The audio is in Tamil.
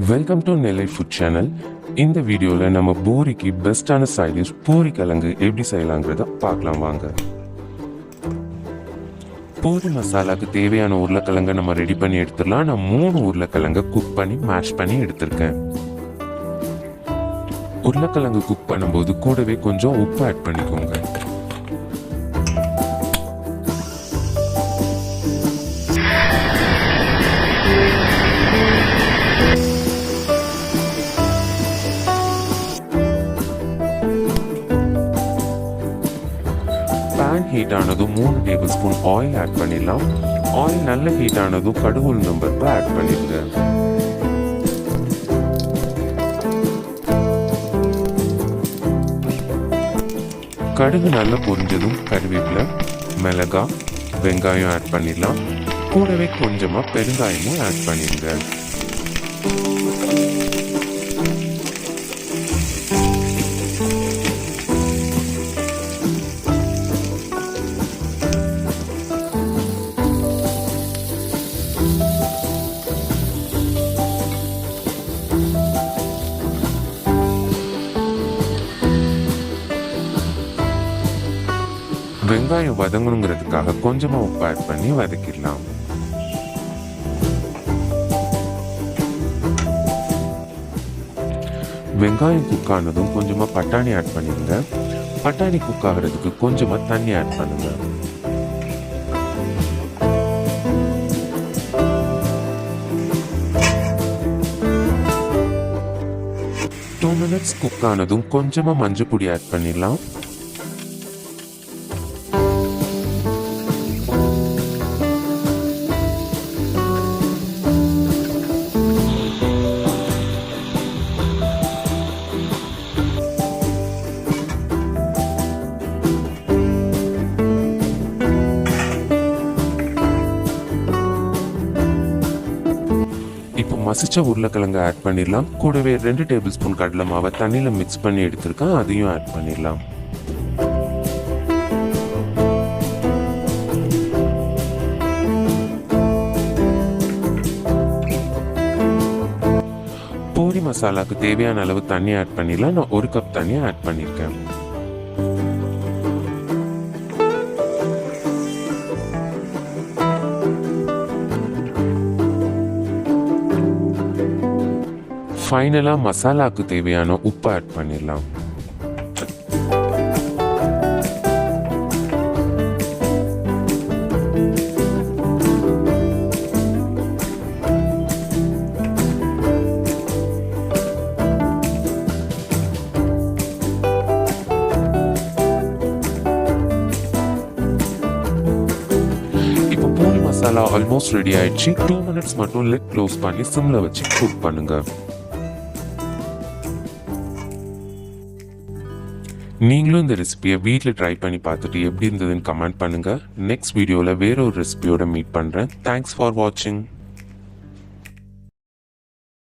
Welcome to Nellai food channel. இந்த வீடியோவில் நம்ம பூரிக்கு பெஸ்ட்டான சைட் டிஷ் பூரி கிழங்கு எப்படி செய்யலாங்கிறத பார்க்கலாம் வாங்க. பூரி மசாலாவுக்கு தேவையான உருளைக்கிழங்கை நம்ம ரெடி பண்ணி எடுத்துடலாம். நான் 3 உருளைக்கிழங்கை குக் பண்ணி மேஷ் பண்ணி எடுத்திருக்கேன். உருளைக்கிழங்கு குக் பண்ணும்போது கூடவே கொஞ்சம் உப்பு ஆட் பண்ணிக்கோங்க. பேன் ஹீட் ஆனதும் 3 டேபிள் ஸ்பூன் ஆயில் ஆட் பண்ணிடலாம். ஆயில் நல்ல ஹீட் ஆனதும் கடுகு உளுந்தம் பருப்பு ஆட் பண்ணிடுங்க. கடுகு நல்லா பொரிஞ்சதும் கருவேப்பிலை, மிளகாய், வெங்காயம் ஆட் பண்ணிடலாம். கூடவே கொஞ்சமாக பெருங்காயமும் ஆட் பண்ணிடுங்க. வெங்காயம் வதங்கணுங்கிறதுக்காக கொஞ்சமாக உப்பு ஆட் பண்ணி வதக்கிடலாம். வெங்காயம் குக் ஆனதும் கொஞ்சமாக பட்டாணி ஆட் பண்ணிடுங்க. பட்டாணி குக் ஆகிறதுக்கு கொஞ்சமாக தண்ணி ஆட் பண்ணுங்க. டூ மினிட்ஸ் குக் ஆனதும் கொஞ்சமாக மஞ்சள் பொடி ஆட் பண்ணிடலாம். இப்போ மசிச்ச உருளைக்கிழங்கு ஆட் பண்ணிடலாம். கூடவே 2 டேபிள் ஸ்பூன் கடலை மாவை தண்ணியில் மிக்ஸ் பண்ணி எடுத்திருக்கேன், அதையும் ஆட் பண்ணிடலாம். பூரி மசாலாவுக்கு தேவையான அளவு தண்ணி ஆட் பண்ணிடலாம். நான் 1 கப் தண்ணி ஆட் பண்ணியிருக்கேன். ஃபைனலாக மசாலாவுக்கு தேவையான உப்பு ஆட் பண்ணிடலாம். இப்போ பூரி மசாலா ஆல்மோஸ்ட் ரெடி ஆயிடுச்சு. 2 மினிட்ஸ் மட்டும் லிட் க்ளோஸ் பண்ணி சிம்ல வச்சு குக் பண்ணுங்க. நீங்களும் இந்த ரெசிபியை வீட்டில் ட்ரை பண்ணி பார்த்துட்டு எப்படி இருந்ததுன்னு கமெண்ட் பண்ணுங்கள். நெக்ஸ்ட் வீடியோவில் வேற ஒரு ரெசிபியோட மீட் பண்ணுறேன். தேங்க்ஸ் ஃபார் வாட்சிங்.